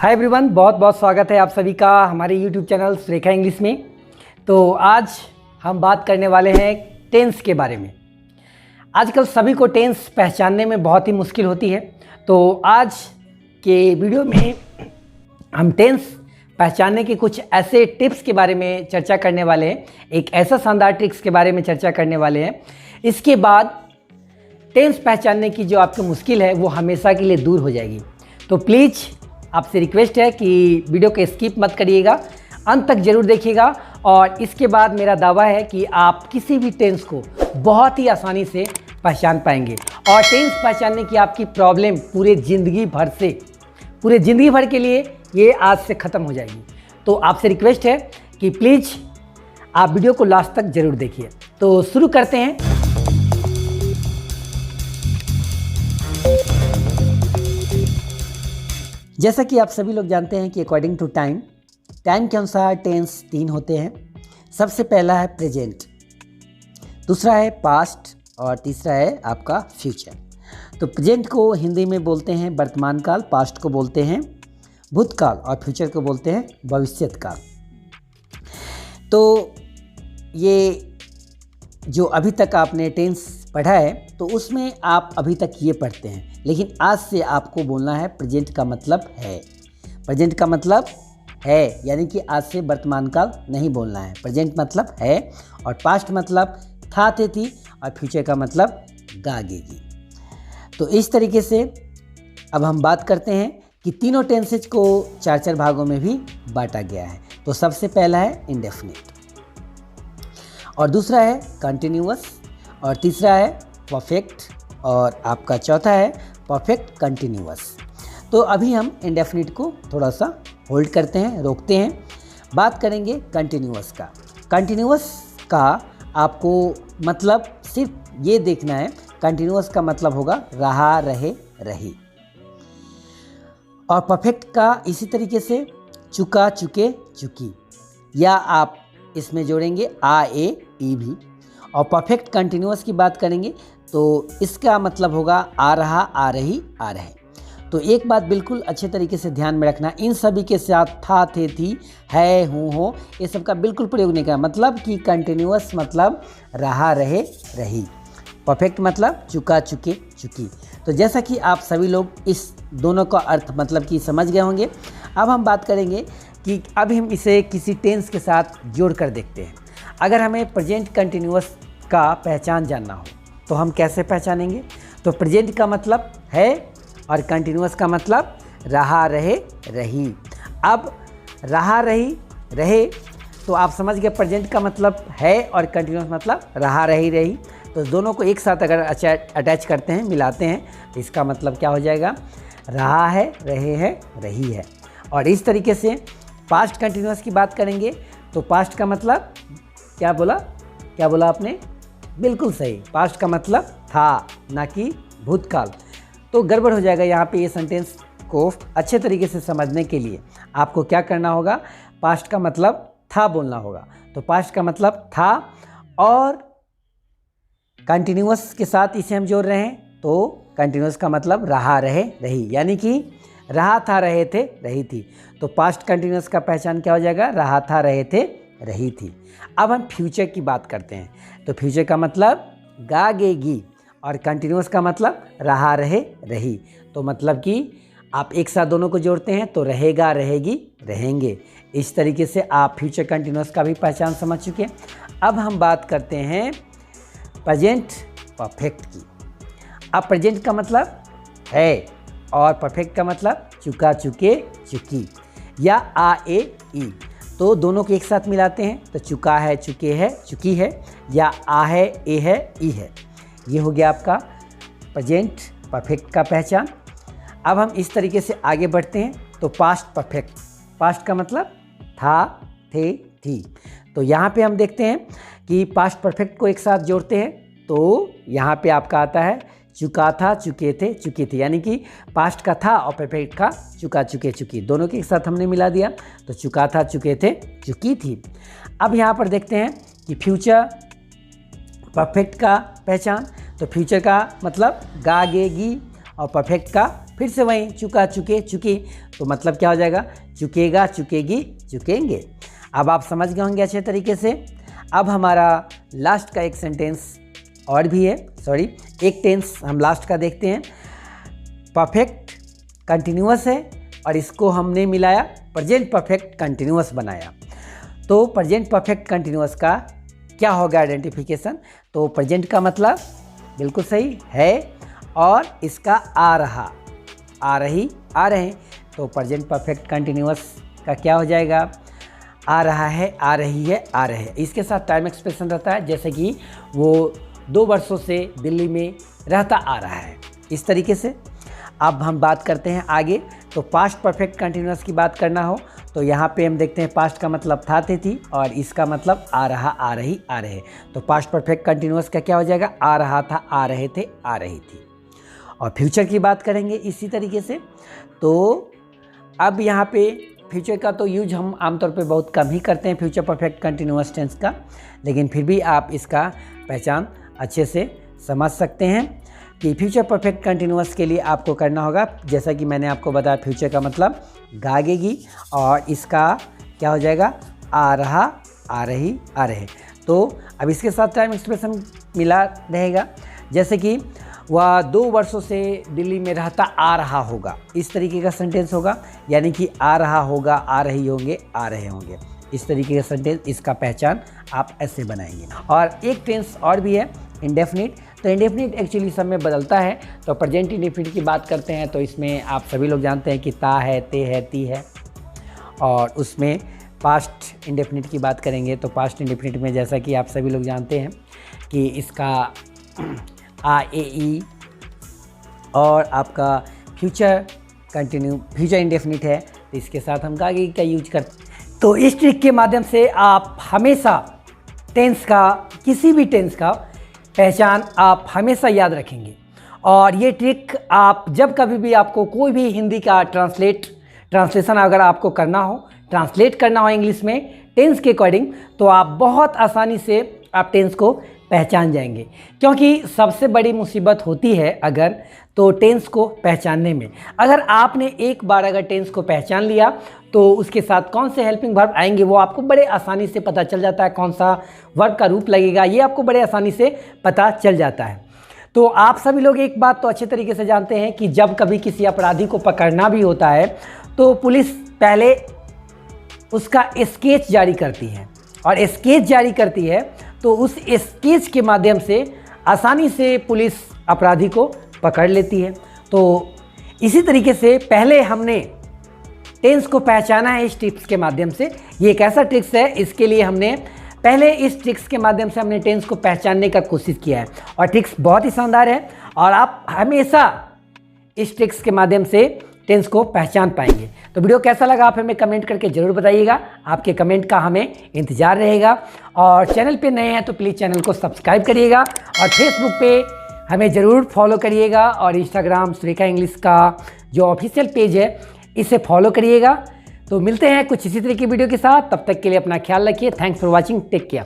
Hi everyone, बहुत बहुत स्वागत है आप सभी का हमारे यूट्यूब चैनल सुरेखा इंग्लिश में। तो आज हम बात करने वाले हैं टेंस के बारे में। आजकल सभी को टेंस पहचानने में बहुत ही मुश्किल होती है। तो आज के वीडियो में हम टेंस पहचानने के कुछ ऐसे टिप्स के बारे में चर्चा करने वाले हैं, एक ऐसा शानदार ट्रिक्स के बारे में चर्चा करने वाले हैं। इसके बाद टेंस पहचानने की जो आपकी मुश्किल है वो हमेशा के लिए दूर हो जाएगी। तो प्लीज़ आपसे रिक्वेस्ट है कि वीडियो को स्किप मत करिएगा, अंत तक ज़रूर देखिएगा। और इसके बाद मेरा दावा है कि आप किसी भी टेंस को बहुत ही आसानी से पहचान पाएंगे और टेंस पहचानने की आपकी प्रॉब्लम पूरे ज़िंदगी भर के लिए ये आज से ख़त्म हो जाएगी। तो आपसे रिक्वेस्ट है कि प्लीज़ आप वीडियो को लास्ट तक ज़रूर देखिए। तो शुरू करते हैं। जैसा कि आप सभी लोग जानते हैं कि अकॉर्डिंग टू टाइम के अनुसार टेंस 3 होते हैं। सबसे पहला है प्रेजेंट, दूसरा है पास्ट और तीसरा है आपका फ्यूचर। तो प्रेजेंट को हिंदी में बोलते हैं वर्तमान काल, पास्ट को बोलते हैं भूतकाल और फ्यूचर को बोलते हैं भविष्यत काल। तो ये जो अभी तक आपने टेंस पढ़ा है तो उसमें आप अभी तक ये पढ़ते हैं, लेकिन आज से आपको बोलना है प्रेजेंट का मतलब है। प्रेजेंट का मतलब है यानी कि आज से वर्तमान काल नहीं बोलना है। प्रेजेंट मतलब है और पास्ट मतलब था, थे, थी और फ्यूचर का मतलब गागेगी। तो इस तरीके से अब हम बात करते हैं कि तीनों टेंसेज को 4 भागों में भी बांटा गया है। तो सबसे पहला है इंडेफिनिट और दूसरा है कंटिन्यूअस और तीसरा है परफेक्ट और आपका चौथा है परफेक्ट कंटिन्यूअस। तो अभी हम इंडेफिनिट को थोड़ा सा होल्ड करते हैं, रोकते हैं। बात करेंगे कंटिन्यूअस का। कंटिन्यूअस का आपको मतलब सिर्फ ये देखना है, कंटिन्यूअस का मतलब होगा रहा, रहे, रही। और परफेक्ट का इसी तरीके से चुका, चुके, चुकी, या आप इसमें जोड़ेंगे आ, ए, ई भी। और परफेक्ट कंटिन्यूअस की बात करेंगे तो इसका मतलब होगा आ रहा, आ रही, आ रहे। तो एक बात बिल्कुल अच्छे तरीके से ध्यान में रखना, इन सभी के साथ था, थे, थी, है, हूँ, हो, ये सब का बिल्कुल प्रयोग नहीं करना। मतलब कि कंटिन्यूअस मतलब रहा, रहे, रही। परफेक्ट मतलब चुका, चुके, चुकी। तो जैसा कि आप सभी लोग इस दोनों का अर्थ मतलब कि समझ गए होंगे। अब हम बात करेंगे कि अब हम इसे किसी टेंस के साथ जोड़ कर देखते हैं। अगर हमें प्रेजेंट कंटिन्यूअस का पहचान जानना हो तो हम कैसे पहचानेंगे? तो प्रेजेंट का मतलब है और कंटिन्यूअस का मतलब रहा, रहे, रही। अब रहा, रही, रहे तो आप समझ गए प्रेजेंट का मतलब है और कंटिन्यूअस मतलब रहा, रही, रही। तो दोनों को एक साथ अगर अटैच करते हैं, मिलाते हैं तो इसका मतलब क्या हो जाएगा? रहा है, रहे हैं, रही है। और इस तरीके से पास्ट कंटिन्यूअस की बात करेंगे तो पास्ट का मतलब क्या बोला आपने? बिल्कुल सही, पास्ट का मतलब था, ना कि भूतकाल। तो गड़बड़ हो जाएगा यहाँ पे। ये सेंटेंस को अच्छे तरीके से समझने के लिए आपको क्या करना होगा? पास्ट का मतलब था बोलना होगा। तो पास्ट का मतलब था और कंटिन्यूअस के साथ इसे हम जोड़ रहे हैं तो कंटिन्यूअस का मतलब रहा, रहे, रही। यानी कि रहा था, रहे थे, रही थी। तो पास्ट कंटिन्यूअस का पहचान क्या हो जाएगा? रहा था, रहे थे, रही थी। अब हम फ्यूचर की बात करते हैं। तो फ्यूचर का मतलब गागेगी और कंटिन्यूअस का मतलब रहा, रहे, रही। तो मतलब कि आप एक साथ दोनों को जोड़ते हैं तो रहेगा, रहेगी, रहेंगे। इस तरीके से आप फ्यूचर कंटिन्यूअस का भी पहचान समझ चुके हैं। अब हम बात करते हैं प्रेजेंट परफेक्ट की। अब प्रेजेंट का मतलब है और परफेक्ट का मतलब चुका, चुके, चुकी, या आ, ए, ई। तो दोनों को एक साथ मिलाते हैं तो चुका है, चुके है, चुकी है, या आ है, ए है, ई है। ये हो गया आपका प्रेजेंट परफेक्ट का पहचान। अब हम इस तरीके से आगे बढ़ते हैं तो पास्ट परफेक्ट। पास्ट का मतलब था, थे, थी। तो यहाँ पे हम देखते हैं कि पास्ट परफेक्ट को एक साथ जोड़ते हैं तो यहाँ पे आपका आता है चुका था, चुके थे, चुकी थी। यानी कि पास्ट का था और परफेक्ट का चुका, चुके, चुकी, दोनों के एक साथ हमने मिला दिया तो चुका था, चुके थे, चुकी थी। अब यहाँ पर देखते हैं कि फ्यूचर परफेक्ट का पहचान। तो फ्यूचर का मतलब गागेगी और परफेक्ट का फिर से वहीं चुका, चुके, चुकी, तो मतलब क्या हो जाएगा? चुकेगा, चुकेगी, चुकेंगे। अब आप समझ गए होंगे अच्छे तरीके से। अब हमारा लास्ट का एक सेंटेंस और भी है, सॉरी एक टेंस हम लास्ट का देखते हैं। परफेक्ट कंटिन्यूअस है और इसको हमने मिलाया प्रेजेंट परफेक्ट कंटिन्यूअस बनाया। तो प्रेजेंट परफेक्ट कंटिन्यूअस का क्या होगा आइडेंटिफिकेशन? तो प्रेजेंट का मतलब बिल्कुल सही है और इसका आ रहा, आ रही, आ रहे, तो प्रेजेंट परफेक्ट कंटिन्यूअस का क्या हो जाएगा? आ रहा है, आ रही है, आ रहे हैं। इसके साथ टाइम एक्सप्रेशन रहता है, जैसे कि वो 2 वर्षों से दिल्ली में रहता आ रहा है, इस तरीके से। अब हम बात करते हैं आगे। तो पास्ट परफेक्ट कंटिन्यूअस की बात करना हो तो यहाँ पे हम देखते हैं पास्ट का मतलब था, थी और इसका मतलब आ रहा, आ रही, आ रहे। तो पास्ट परफेक्ट कंटिन्यूअस का क्या हो जाएगा? आ रहा था, आ रहे थे, आ रही थी। और फ्यूचर की बात करेंगे इसी तरीके से। तो अब यहाँ पे फ्यूचर का तो यूज हम आमतौर पे बहुत कम ही करते हैं, फ्यूचर परफेक्ट कंटिन्यूअस टेंस का, लेकिन फिर भी आप इसका पहचान अच्छे से समझ सकते हैं कि फ्यूचर परफेक्ट कंटिन्यूअस के लिए आपको करना होगा, जैसा कि मैंने आपको बताया, फ्यूचर का मतलब गागेगी और इसका क्या हो जाएगा? आ रहा, आ रही, आ रहे। तो अब इसके साथ टाइम एक्सप्रेशन मिला रहेगा, जैसे कि वह 2 वर्षों से दिल्ली में रहता आ रहा होगा, इस तरीके का सेंटेंस होगा, यानी कि आ रहा होगा, आ रही होंगे, आ रहे होंगे, इस तरीके का सेंटेंस। इसका पहचान आप ऐसे बनाएंगे। और एक टेंस और भी है इंडेफिनिट। तो इंडेफिनिट एक्चुअली सब में बदलता है। तो प्रेजेंट इंडेफिनिट की बात करते हैं तो इसमें आप सभी लोग जानते हैं कि ता है, ते है, ती है। और उसमें पास्ट इंडेफिनिट की बात करेंगे तो पास्ट इंडेफिनिट में जैसा कि आप सभी लोग जानते हैं कि इसका आ, ए, ई और आपका फ्यूचर इंडेफिनिट है, तो इसके साथ हम गागे का यूज करते हैं। तो इस ट्रिक के माध्यम से आप हमेशा टेंस का, किसी भी टेंस का पहचान आप हमेशा याद रखेंगे। और ये ट्रिक आप जब कभी भी आपको कोई भी हिंदी का ट्रांसलेशन अगर आपको करना हो, ट्रांसलेट करना हो इंग्लिश में टेंस के अकॉर्डिंग, तो आप बहुत आसानी से आप टेंस को पहचान जाएंगे। क्योंकि सबसे बड़ी मुसीबत होती है अगर तो टेंस को पहचानने में। अगर आपने एक बार अगर टेंस को पहचान लिया तो उसके साथ कौन से हेल्पिंग वर्ब आएंगे वो आपको बड़े आसानी से पता चल जाता है, कौन सा वर्ब का रूप लगेगा ये आपको बड़े आसानी से पता चल जाता है। तो आप सभी लोग एक बात तो अच्छे तरीके से जानते हैं कि जब कभी किसी अपराधी को पकड़ना भी होता है तो पुलिस पहले उसका स्केच जारी करती है, और स्केच जारी करती है तो उस स्केच के माध्यम से आसानी से पुलिस अपराधी को पकड़ लेती है। तो इसी तरीके से पहले हमने टेंस को पहचाना है इस ट्रिक्स के माध्यम से। ये एक ऐसा ट्रिक्स है, इसके लिए हमने पहले इस ट्रिक्स के माध्यम से हमने टेंस को पहचानने का कोशिश किया है और ट्रिक्स बहुत ही शानदार है और आप हमेशा इस ट्रिक्स के माध्यम से टेंस को पहचान पाएंगे। तो वीडियो कैसा लगा आप हमें कमेंट करके ज़रूर बताइएगा, आपके कमेंट का हमें इंतज़ार रहेगा। और चैनल पे नए हैं तो प्लीज़ चैनल को सब्सक्राइब करिएगा और फेसबुक पे हमें ज़रूर फॉलो करिएगा और इंस्टाग्राम सुरेखा इंग्लिश का जो ऑफिशियल पेज है इसे फॉलो करिएगा। तो मिलते हैं कुछ इसी तरह की वीडियो के साथ, तब तक के लिए अपना ख्याल रखिए। Thanks for watching, take care.